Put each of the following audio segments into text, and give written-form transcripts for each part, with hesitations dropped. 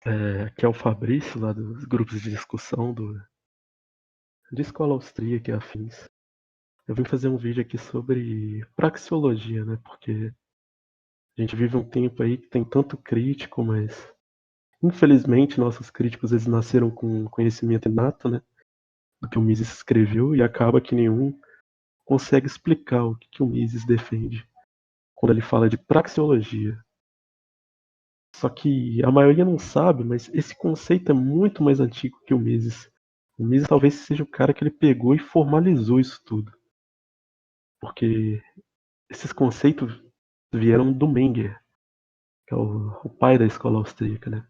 Aqui é o Fabrício, lá dos grupos de discussão de escola austríaca e afins. Eu vim fazer um vídeo aqui sobre praxeologia, né? Porque a gente vive um tempo aí que tem tanto crítico, mas infelizmente nossos críticos eles nasceram com conhecimento inato, né? Do que o Mises escreveu e acaba que nenhum consegue explicar o que o Mises defende quando ele fala de praxeologia. Só que a maioria não sabe, mas esse conceito é muito mais antigo que o Mises. O Mises talvez seja o cara que ele pegou e formalizou isso tudo. Porque esses conceitos vieram do Menger, que é o pai da escola austríaca, né?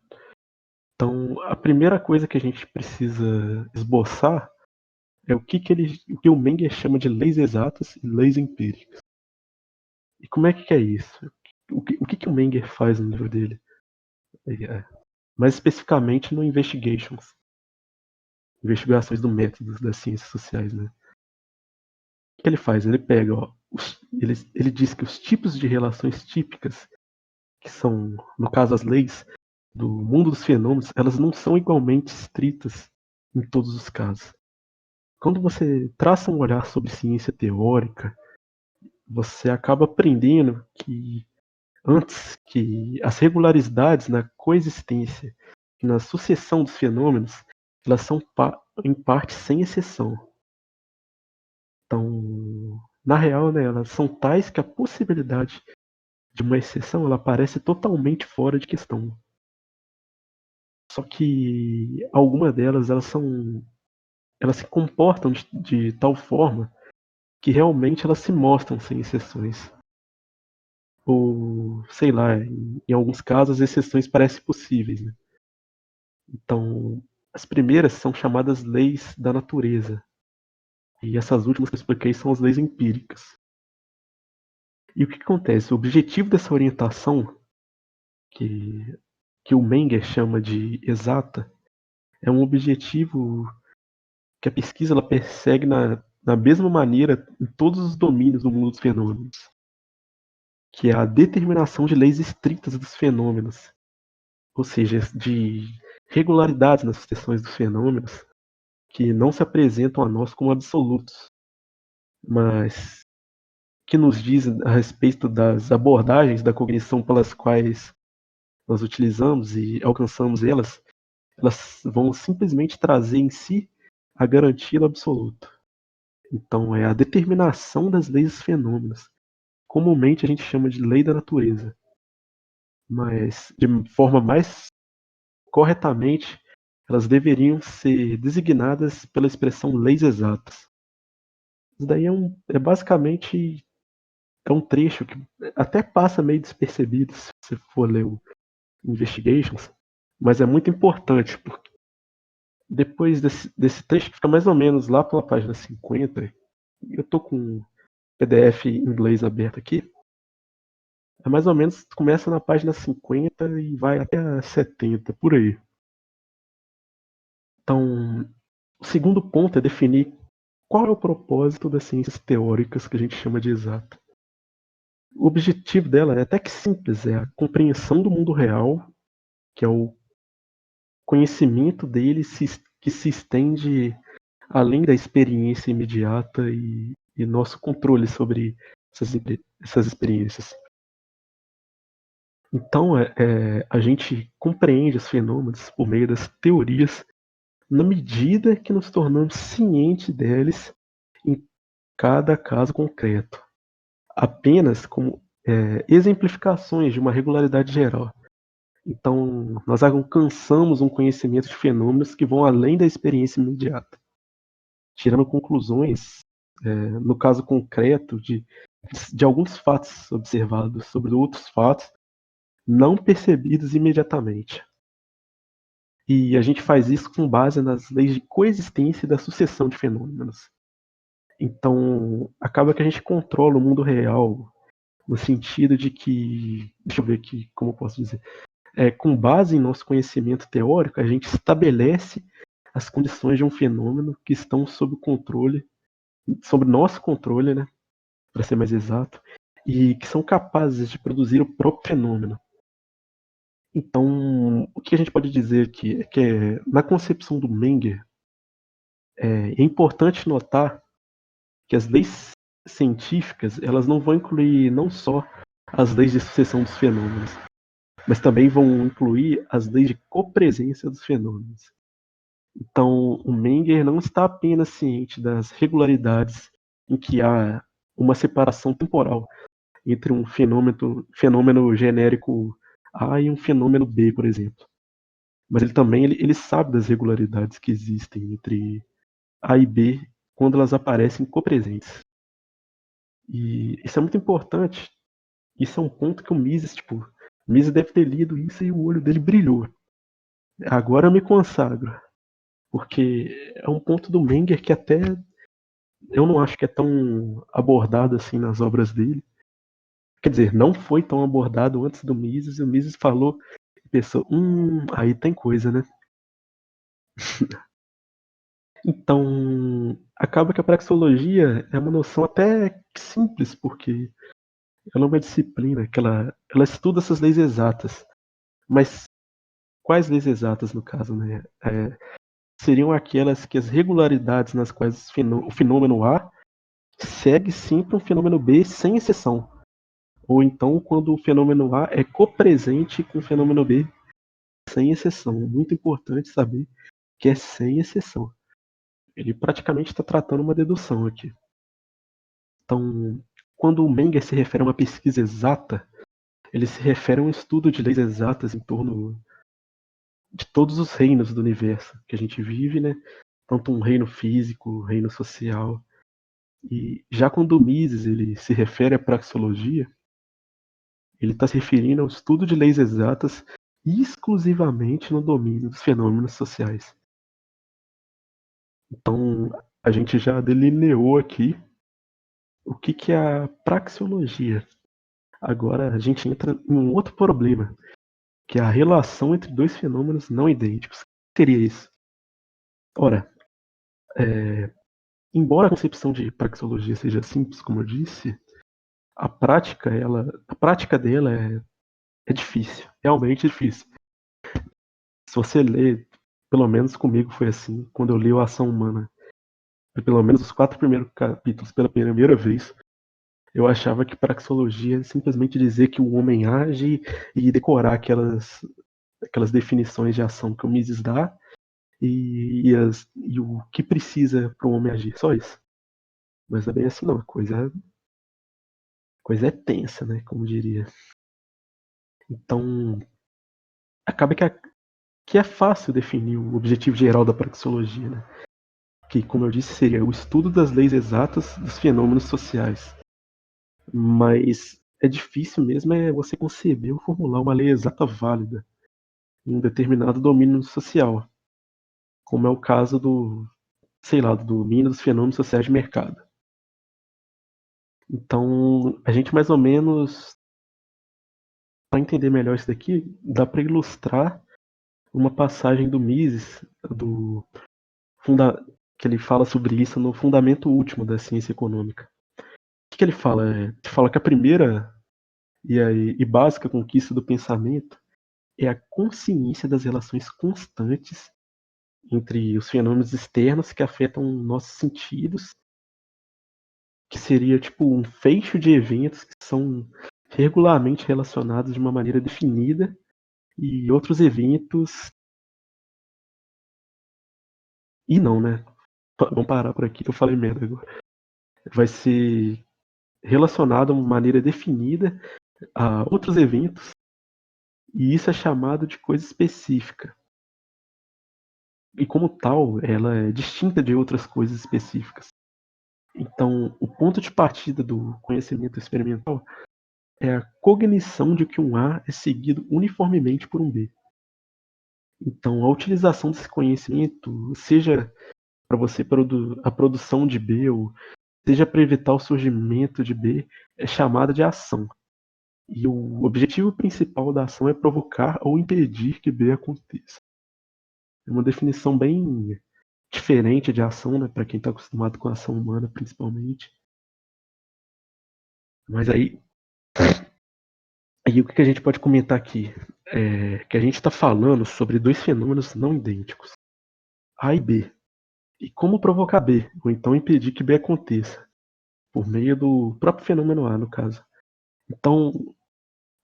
Então, a primeira coisa que a gente precisa esboçar é o que o Menger chama de leis exatas e leis empíricas. E como é que é isso? O que o Menger faz no livro dele? É, mais especificamente no Investigations, investigações do método das ciências sociais, né? O que ele faz? Ele pega, ó, ele diz que os tipos de relações típicas, que são, no caso, as leis do mundo dos fenômenos, elas não são igualmente estritas em todos os casos. Quando você traça um olhar sobre ciência teórica, você acaba aprendendo que antes que as regularidades na coexistência e na sucessão dos fenômenos, elas são em parte sem exceção. Então, na real, né, elas são tais que a possibilidade de uma exceção ela parece totalmente fora de questão. Só que algumas delas elas se comportam de tal forma que realmente elas se mostram sem exceções. Ou, sei lá, em alguns casos as exceções parecem possíveis, né? Então, as primeiras são chamadas leis da natureza. E essas últimas que eu expliquei são as leis empíricas. E o que acontece? O objetivo dessa orientação, que, que o Menger chama de exata, é um objetivo que a pesquisa ela persegue na mesma maneira em todos os domínios do mundo dos fenômenos, que é a determinação de leis estritas dos fenômenos, ou seja, de regularidades nas sucessões dos fenômenos que não se apresentam a nós como absolutos, mas que nos dizem a respeito das abordagens da cognição pelas quais nós utilizamos e alcançamos elas vão simplesmente trazer em si a garantia do absoluto. Então, é a determinação das leis dos fenômenos. Comumente a gente chama de lei da natureza, mas de forma mais corretamente, elas deveriam ser designadas pela expressão leis exatas. Isso daí é basicamente um trecho que até passa meio despercebido se você for ler o Investigations, mas é muito importante, porque depois desse trecho que fica mais ou menos lá pela página 50, eu tô com o PDF em inglês aberto aqui, é mais ou menos, começa na página 50 e vai até a 70, por aí. Então, o segundo ponto é definir qual é o propósito das ciências teóricas que a gente chama de exata. O objetivo dela é até que simples, é a compreensão do mundo real, que é o conhecimento dele que se estende além da experiência imediata e nosso controle sobre essas experiências. Então, a gente compreende os fenômenos por meio das teorias na medida que nos tornamos cientes deles em cada caso concreto, apenas como exemplificações de uma regularidade geral. Então, nós alcançamos um conhecimento de fenômenos que vão além da experiência imediata, tirando conclusões, no caso concreto, de alguns fatos observados sobre outros fatos não percebidos imediatamente. E a gente faz isso com base nas leis de coexistência e da sucessão de fenômenos. Então, acaba que a gente controla o mundo real, no sentido de que, deixa eu ver aqui como eu posso dizer, com base em nosso conhecimento teórico, a gente estabelece as condições de um fenômeno que estão sob controle, sob nosso controle, né, para ser mais exato, e que são capazes de produzir o próprio fenômeno. Então, o que a gente pode dizer aqui é que na concepção do Menger, é importante notar que as leis científicas elas não vão incluir não só as leis de sucessão dos fenômenos, mas também vão incluir as leis de copresença dos fenômenos. Então, o Menger não está apenas ciente das regularidades em que há uma separação temporal entre um fenômeno genérico A e um fenômeno B, por exemplo. Mas ele também ele sabe das regularidades que existem entre A e B quando elas aparecem copresentes. E isso é muito importante. Isso é um ponto que o Mises, tipo, o Mises deve ter lido isso e o olho dele brilhou. Agora eu me consagro. Porque é um ponto do Menger que até eu não acho que é tão abordado assim nas obras dele. Quer dizer, não foi tão abordado antes do Mises, e o Mises falou e pensou, aí tem coisa, né? Então, acaba que a praxeologia é uma noção até simples, porque ela é uma disciplina que ela estuda essas leis exatas. Mas quais leis exatas, no caso, né? Seriam aquelas que as regularidades nas quais o fenômeno A segue sempre um fenômeno B sem exceção. Ou então quando o fenômeno A é copresente com o fenômeno B sem exceção. Muito importante saber que é sem exceção. Ele praticamente está tratando uma dedução aqui. Então, quando o Menger se refere a uma pesquisa exata, ele se refere a um estudo de leis exatas em torno de todos os reinos do universo que a gente vive, né? Tanto um reino físico, reino social. E já quando o Mises ele se refere à praxeologia, ele está se referindo ao estudo de leis exatas exclusivamente no domínio dos fenômenos sociais. Então, a gente já delineou aqui o que é a praxeologia. Agora, a gente entra em um outro problema, que é a relação entre dois fenômenos não idênticos. O que seria isso? Ora, embora a concepção de praxeologia seja simples, como eu disse, a prática dela é difícil, realmente difícil. Se você ler, pelo menos comigo foi assim, quando eu li o Ação Humana, pelo menos os 4 primeiros capítulos pela primeira vez, eu achava que praxeologia é simplesmente dizer que o homem age e decorar aquelas definições de ação que o Mises dá e o que precisa para o homem agir, só isso. Mas é bem assim não, a coisa é tensa, né, como diria. Então, acaba que é fácil definir o objetivo geral da praxeologia, né? Que, como eu disse, seria o estudo das leis exatas dos fenômenos sociais. Mas é difícil mesmo você conceber ou formular uma lei exata válida em um determinado domínio social, como é o caso do domínio dos fenômenos sociais de mercado. Então, a gente mais ou menos, para entender melhor isso daqui, dá para ilustrar uma passagem do Mises, do funda, que ele fala sobre isso no Fundamento Último da Ciência Econômica. O que ele fala? Ele fala que a primeira e básica conquista do pensamento é a consciência das relações constantes entre os fenômenos externos que afetam nossos sentidos, que seria tipo um fecho de eventos que são regularmente relacionados de uma maneira definida e outros eventos e não, né? Vamos parar por aqui que eu falei merda agora. Vai ser relacionado de uma maneira definida a outros eventos e isso é chamado de coisa específica. E como tal, ela é distinta de outras coisas específicas. Então, o ponto de partida do conhecimento experimental é a cognição de que um A é seguido uniformemente por um B. Então, a utilização desse conhecimento, seja para você a produção de B, ou seja para evitar o surgimento de B, é chamada de ação. E o objetivo principal da ação é provocar ou impedir que B aconteça. É uma definição bem diferente de ação, né, para quem está acostumado com a ação humana, principalmente. Mas aí E o que a gente pode comentar aqui? É que a gente está falando sobre dois fenômenos não idênticos, A e B, e como provocar B, ou então impedir que B aconteça, por meio do próprio fenômeno A, no caso. Então,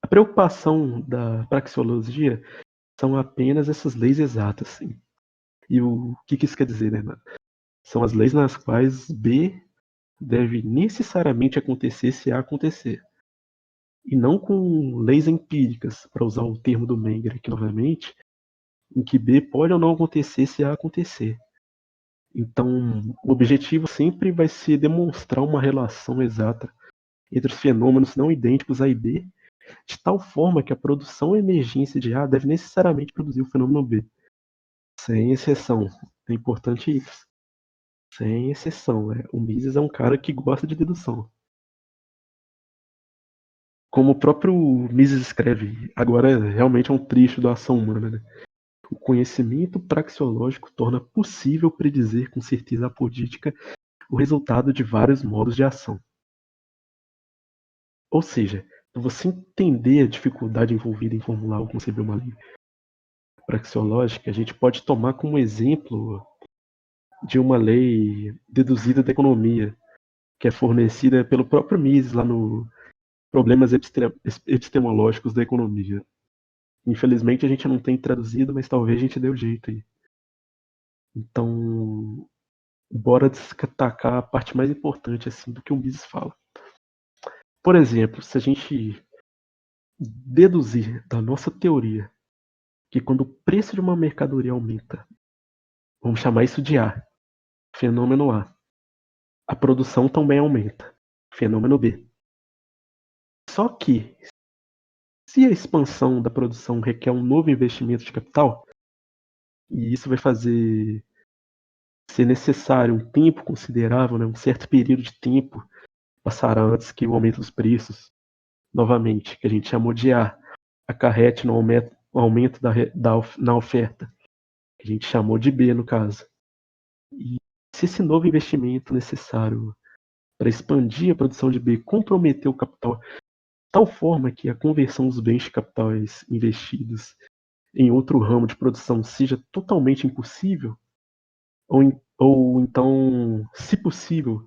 a preocupação da praxeologia são apenas essas leis exatas. E o que isso quer dizer, né? São as leis nas quais B deve necessariamente acontecer se A acontecer. E não com leis empíricas, para usar o termo do Menger aqui novamente, em que B pode ou não acontecer se A acontecer. Então, o objetivo sempre vai ser demonstrar uma relação exata entre os fenômenos não idênticos A e B, de tal forma que a produção e emergência de A deve necessariamente produzir o fenômeno B. Sem exceção. É importante isso. Sem exceção. O Mises é um cara que gosta de dedução. Como o próprio Mises escreve, agora realmente é um trecho da ação humana, né? O conhecimento praxeológico torna possível predizer com certeza apodítica o resultado de vários modos de ação. Ou seja, para você entender a dificuldade envolvida em formular ou conceber uma lei praxeológica, a gente pode tomar como exemplo de uma lei deduzida da economia, que é fornecida pelo próprio Mises lá no Problemas Epistemológicos da Economia. Infelizmente a gente não tem traduzido, mas talvez a gente dê o jeito aí. Então, bora destacar a parte mais importante assim do que o Mises fala. Por exemplo, se a gente deduzir da nossa teoria que quando o preço de uma mercadoria aumenta, vamos chamar isso de A, fenômeno A, a produção também aumenta, fenômeno B. Só que, se a expansão da produção requer um novo investimento de capital, e isso vai fazer ser necessário um tempo considerável, né, um certo período de tempo passará antes que o aumento dos preços, novamente, que a gente chamou de A, acarrete no aumento na oferta, que a gente chamou de B no caso. E se esse novo investimento necessário para expandir a produção de B comprometer o capital de tal forma que a conversão dos bens de capitais investidos em outro ramo de produção seja totalmente impossível, ou então, se possível,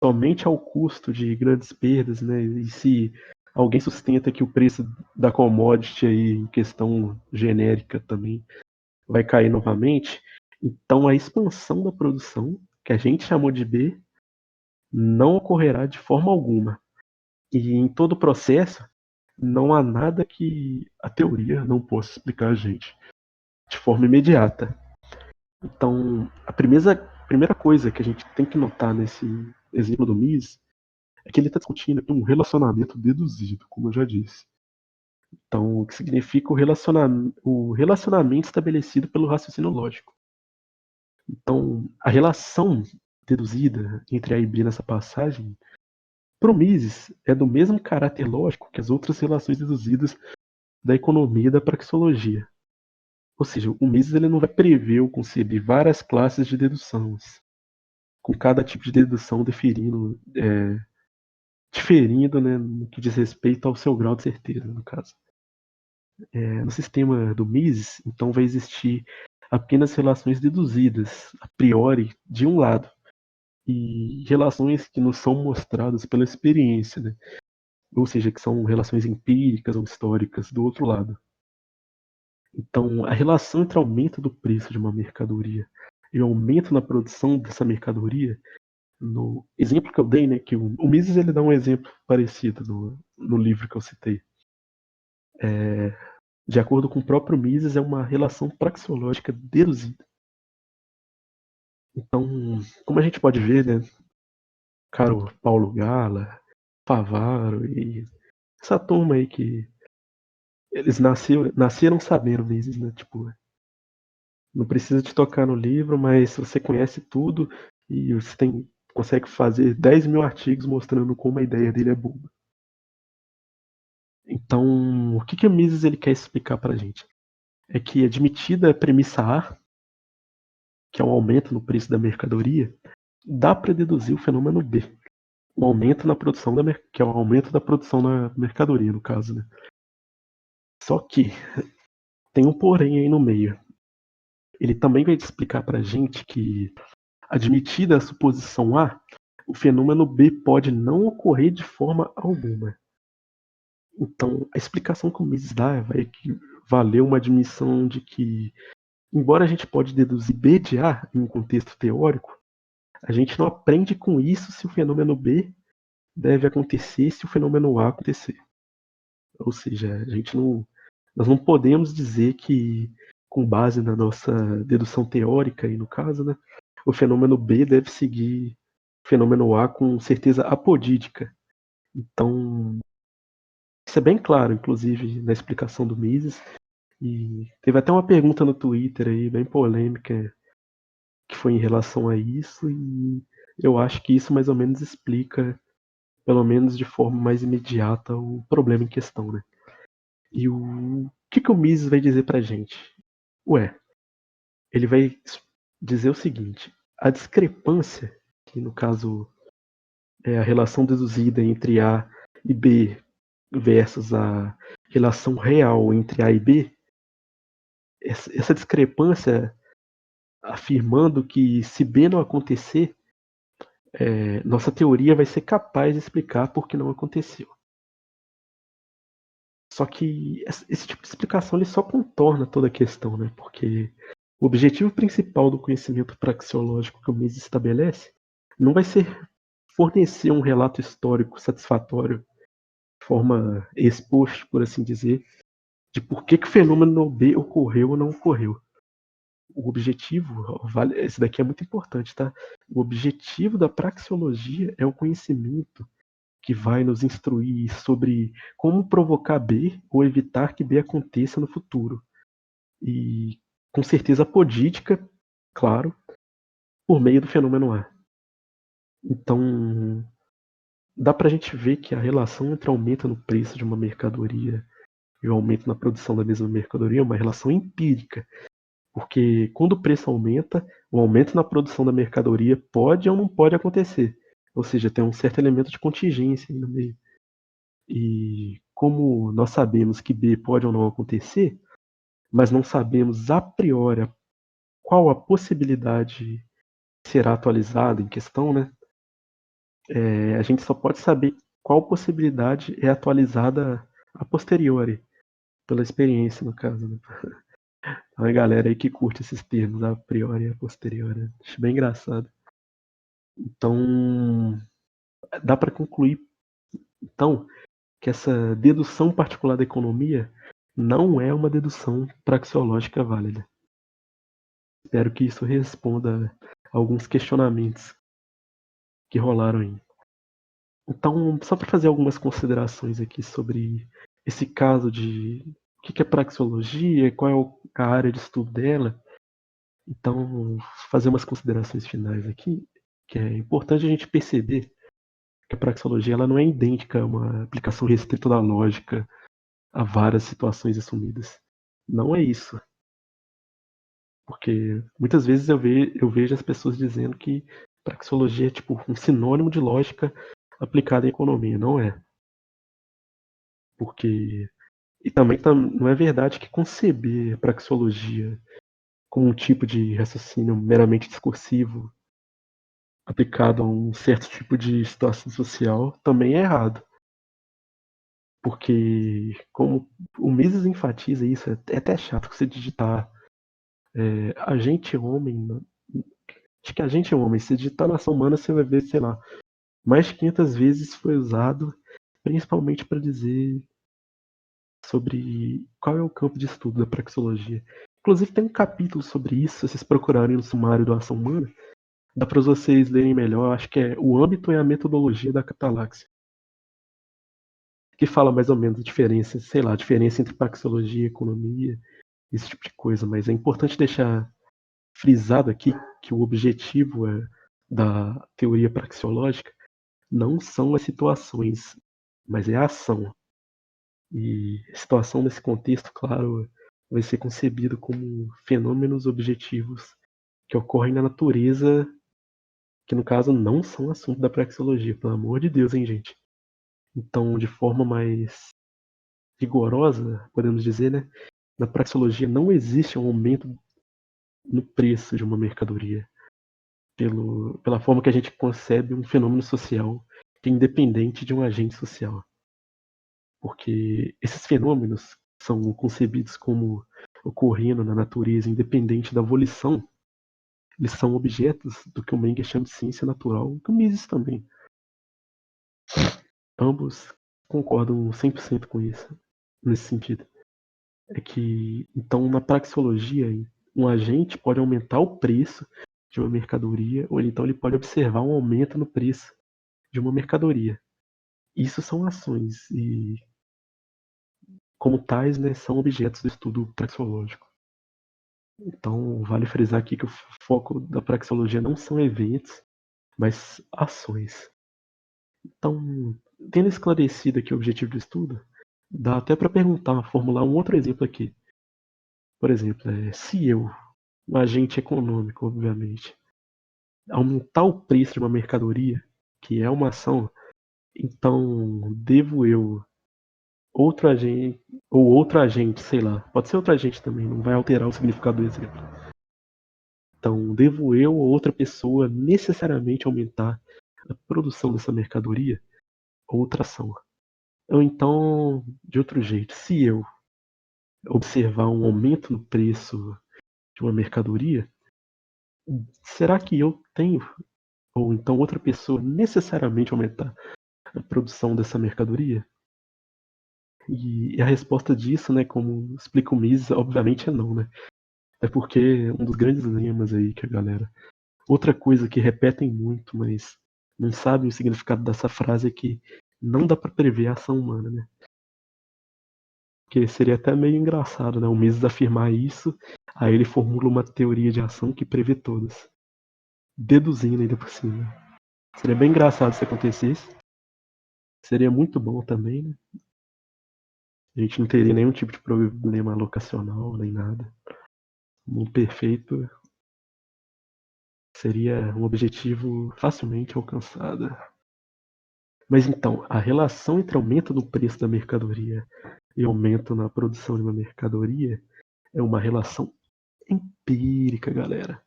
somente ao custo de grandes perdas, né? E se alguém sustenta que o preço da commodity aí, em questão genérica também, vai cair novamente, então a expansão da produção, que a gente chamou de B, não ocorrerá de forma alguma. E em todo o processo, não há nada que a teoria não possa explicar a gente de forma imediata. Então, a primeira coisa que a gente tem que notar nesse exemplo do Mises é que ele está discutindo aqui um relacionamento deduzido, como eu já disse. Então, o que significa o relacionamento estabelecido pelo raciocínio lógico. Então, a relação deduzida entre A e B nessa passagem, para o Mises, é do mesmo caráter lógico que as outras relações deduzidas da economia e da praxeologia. Ou seja, o Mises ele não vai prever ou conceber várias classes de deduções, com cada tipo de dedução diferindo, né, no que diz respeito ao seu grau de certeza, no caso. No sistema do Mises, então vai existir apenas relações deduzidas, a priori, de um lado, e relações que nos são mostradas pela experiência, né? Ou seja, que são relações empíricas ou históricas do outro lado. Então, a relação entre o aumento do preço de uma mercadoria e o aumento na produção dessa mercadoria, no exemplo que eu dei, né, que o Mises ele dá um exemplo parecido no livro que eu citei. De acordo com o próprio Mises, é uma relação praxeológica deduzida. Então, como a gente pode ver, né, caro Paulo Gala, Favaro e essa turma aí que eles nasceram sabendo Mises, né? Tipo, não precisa te tocar no livro, mas você conhece tudo e consegue fazer 10 mil artigos mostrando como a ideia dele é boba. Então, o que o Mises ele quer explicar pra gente? É que admitida a premissa A, que é um aumento no preço da mercadoria, dá para deduzir o fenômeno B, o aumento na produção que é o aumento da produção na mercadoria, no caso, né? Só que tem um porém aí no meio. Ele também vai te explicar pra gente que, admitida a suposição A, o fenômeno B pode não ocorrer de forma alguma. Então, a explicação que o Mises dá vai valer uma admissão de que, embora a gente pode deduzir B de A em um contexto teórico, a gente não aprende com isso se o fenômeno B deve acontecer se o fenômeno A acontecer. Ou seja, nós não podemos dizer que, com base na nossa dedução teórica, aí no caso, né, o fenômeno B deve seguir o fenômeno A com certeza apodídica. Então, isso é bem claro, inclusive, na explicação do Mises. E teve até uma pergunta no Twitter aí, bem polêmica, que foi em relação a isso, e eu acho que isso mais ou menos explica, pelo menos de forma mais imediata, o problema em questão, né? E o que o Mises vai dizer pra gente? Ué, ele vai dizer o seguinte: a discrepância, que no caso é a relação deduzida entre A e B versus a relação real entre A e B, essa discrepância afirmando que se B não acontecer, nossa teoria vai ser capaz de explicar por que não aconteceu. Só que esse tipo de explicação ele só contorna toda a questão, né? Porque o objetivo principal do conhecimento praxeológico que o Mises estabelece não vai ser fornecer um relato histórico satisfatório, de forma ex-post, por assim dizer, de por que o fenômeno B ocorreu ou não ocorreu. O objetivo, esse daqui é muito importante, tá? O objetivo da praxeologia é o conhecimento que vai nos instruir sobre como provocar B ou evitar que B aconteça no futuro. E com certeza apodítica, claro, por meio do fenômeno A. Então, dá para a gente ver que a relação entre aumento no preço de uma mercadoria e o aumento na produção da mesma mercadoria é uma relação empírica. Porque quando o preço aumenta, o aumento na produção da mercadoria pode ou não pode acontecer. Ou seja, tem um certo elemento de contingência aí no meio. E como nós sabemos que B pode ou não acontecer, mas não sabemos a priori qual a possibilidade será atualizada em questão, né? A gente só pode saber qual possibilidade é atualizada a posteriori, pela experiência, no caso. Né? Então, a galera aí que curte esses termos, a priori e a posteriori, né? Acho bem engraçado. Então, dá para concluir, então, que essa dedução particular da economia não é uma dedução praxeológica válida. Espero que isso responda a alguns questionamentos que rolaram aí. Então, só para fazer algumas considerações aqui sobre esse caso de o que é praxeologia, qual é a área de estudo dela. Então, fazer umas considerações finais aqui, que é importante a gente perceber que a praxeologia ela não é idêntica a uma aplicação restrita da lógica a várias situações assumidas. Não é isso. Porque muitas vezes eu vejo as pessoas dizendo que praxeologia é tipo um sinônimo de lógica aplicada em economia. Não é. Porque. E também não é verdade que conceber a praxeologia como um tipo de raciocínio meramente discursivo aplicado a um certo tipo de situação social também é errado. Porque, como o Mises enfatiza isso, é até chato você digitar agente homem. Acho que agente homem, se digitar nação humana, você vai ver, sei lá, mais de 500 vezes foi usado, principalmente para dizer sobre qual é o campo de estudo da praxeologia. Inclusive, tem um capítulo sobre isso, se vocês procurarem no sumário da ação humana, dá para vocês lerem melhor. Acho que é o âmbito e a metodologia da cataláxia, que fala mais ou menos a diferença, sei lá, a diferença entre praxeologia e economia, esse tipo de coisa. Mas é importante deixar frisado aqui que o objetivo da teoria praxeológica não são as situações, mas é a ação. E a situação nesse contexto, claro, vai ser concebido como fenômenos objetivos que ocorrem na natureza, que no caso não são assunto da praxeologia, pelo amor de Deus, hein, gente? Então, de forma mais rigorosa, podemos dizer, né? Na praxeologia não existe um aumento no preço de uma mercadoria, pela forma que a gente concebe um fenômeno social que é independente de um agente social. Porque esses fenômenos são concebidos como ocorrendo na natureza independente da volição, eles são objetos do que o Menger chama de ciência natural, que o Mises também. Ambos concordam 100% com isso, nesse sentido. É que, então, na praxeologia, um agente pode aumentar o preço de uma mercadoria, ou então ele pode observar um aumento no preço de uma mercadoria. Isso são ações, e como tais, né, são objetos do estudo praxeológico. Então, vale frisar aqui que o foco da praxeologia não são eventos, mas ações. Então, tendo esclarecido aqui o objetivo do estudo, dá até para perguntar, formular um outro exemplo aqui. Por exemplo, se eu, um agente econômico, obviamente, aumentar o preço de uma mercadoria, que é uma ação, então devo eu, outro agente, ou outro agente, sei lá, pode ser outro agente também, não vai alterar o significado do exemplo. Então, devo eu ou outra pessoa necessariamente aumentar a produção dessa mercadoria, outra ação. Ou então, de outro jeito, se eu observar um aumento no preço de uma mercadoria, será que eu tenho, ou então outra pessoa, necessariamente aumentar a produção dessa mercadoria? E a resposta disso, né, como explica o Mises, obviamente é não, né? É porque um dos grandes lemas aí que a galera... Outra coisa que repetem muito, mas não sabem o significado dessa frase é que não dá para prever a ação humana, né? Porque seria até meio engraçado, né? O Mises afirmar isso, aí ele formula uma teoria de ação que prevê todas. Deduzindo ainda por cima. Seria bem engraçado se acontecesse. Seria muito bom também, né? A gente não teria nenhum tipo de problema locacional, nem nada. O mundo perfeito seria um objetivo facilmente alcançado. Mas então, a relação entre aumento no preço da mercadoria e aumento na produção de uma mercadoria é uma relação empírica, galera.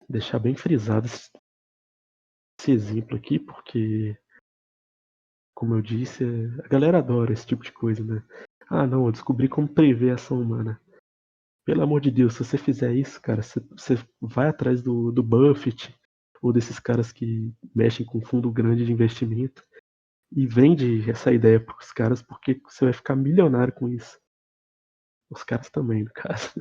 Deixar bem frisado esse exemplo aqui, porque, como eu disse, a galera adora esse tipo de coisa, né? Ah, não, eu descobri como prever a ação humana. Pelo amor de Deus, se você fizer isso, cara, você vai atrás do Buffett ou desses caras que mexem com fundo grande de investimento e vende essa ideia para os caras porque você vai ficar milionário com isso. Os caras também, no caso.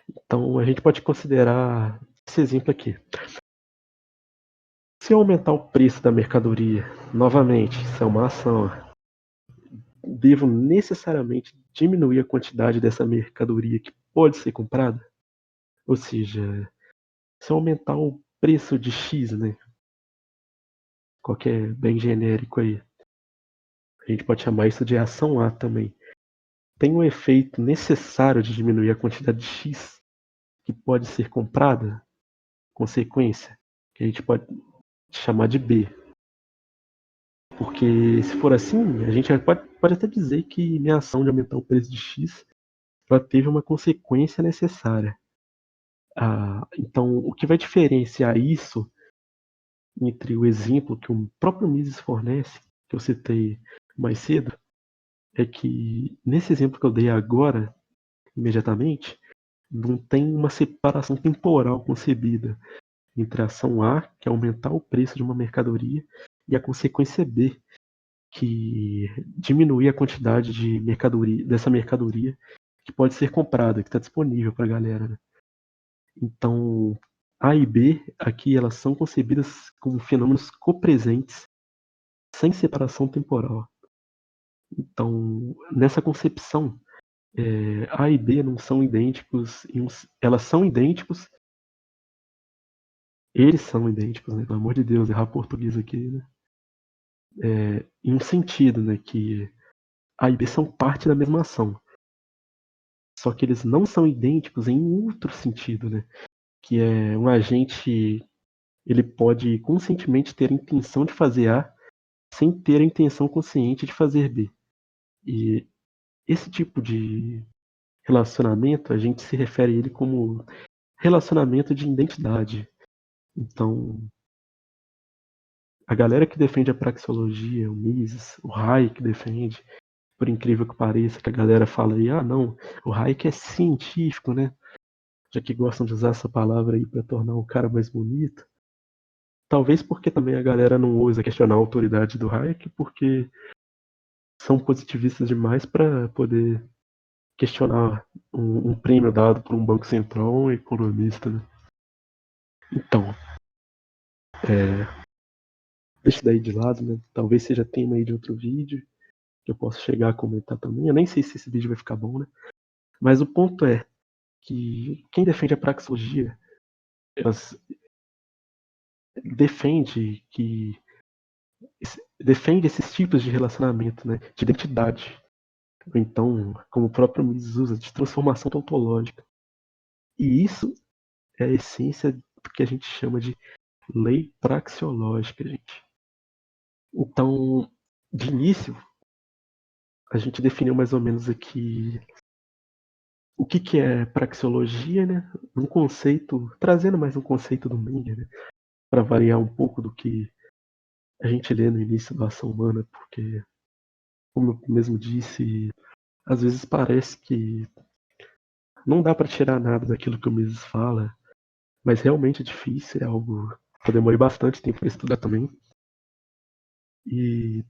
Então a gente pode considerar esse exemplo aqui. Se eu aumentar o preço da mercadoria, novamente, isso é uma ação, devo necessariamente diminuir a quantidade dessa mercadoria que pode ser comprada? Ou seja, se eu aumentar o preço de X, né? Qualquer bem genérico aí. A gente pode chamar isso de ação A também. Tem um efeito necessário de diminuir a quantidade de X que pode ser comprada? Consequência, que a gente pode chamar de B. Porque se for assim, a gente pode até dizer que minha ação de aumentar o preço de X ela teve uma consequência necessária. Então, o que vai diferenciar isso entre o exemplo que o próprio Mises fornece, que eu citei mais cedo, é que nesse exemplo que eu dei agora, imediatamente, não tem uma separação temporal concebida entre a ação A, que é aumentar o preço de uma mercadoria, e a consequência B, que diminuir a quantidade de mercadoria, dessa mercadoria que pode ser comprada, que está disponível para a galera. Né? Então, A e B aqui elas são concebidas como fenômenos copresentes, sem separação temporal. Então, nessa concepção, A e B não são idênticos, elas são idênticos, eles são idênticos, né? Pelo amor de Deus, errar português aqui, né? Em um sentido, né, que A e B são parte da mesma ação. Só que eles não são idênticos em outro sentido, né? Que é um agente, ele pode conscientemente ter a intenção de fazer A sem ter a intenção consciente de fazer B. E esse tipo de relacionamento, a gente se refere a ele como relacionamento de identidade. Então, a galera que defende a praxeologia, o Mises, o Hayek defende, por incrível que pareça, que a galera fala aí, ah, não, o Hayek é científico, né? Já que gostam de usar essa palavra aí para tornar o cara mais bonito. Talvez porque também a galera não ousa questionar a autoridade do Hayek, porque são positivistas demais para poder questionar um prêmio dado por um banco central, um economista, né? Então, deixa daí de lado, né? Talvez seja tema aí de outro vídeo, que eu possa chegar a comentar também. Eu nem sei se esse vídeo vai ficar bom, né? Mas o ponto é que quem defende a praxeologia, elas defende que defende esses tipos de relacionamento, né? De identidade. Ou então, como o próprio Mises usa, de transformação tautológica. E isso é a essência do que a gente chama de lei praxeológica, gente. Então, de início, a gente definiu mais ou menos aqui o que é praxeologia, né? Um conceito, trazendo mais um conceito do Menger, né? Para variar um pouco do que a gente lê no início da ação humana, porque, como eu mesmo disse, às vezes parece que não dá para tirar nada daquilo que o Mises fala, mas realmente é difícil, é algo que eu demorei bastante tempo para estudar também. E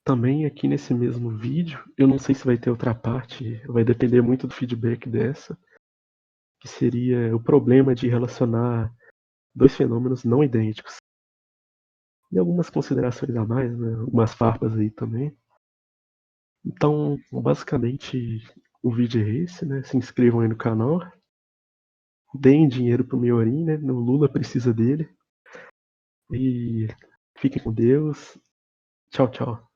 também aqui nesse mesmo vídeo, eu não sei se vai ter outra parte, vai depender muito do feedback dessa, que seria o problema de relacionar dois fenômenos não idênticos. E algumas considerações a mais, né? Algumas farpas aí também. Então, basicamente, o vídeo é esse, né? Se inscrevam aí no canal, deem dinheiro pro Miorin, né? O Lula precisa dele. E fiquem com Deus. Tchau, tchau.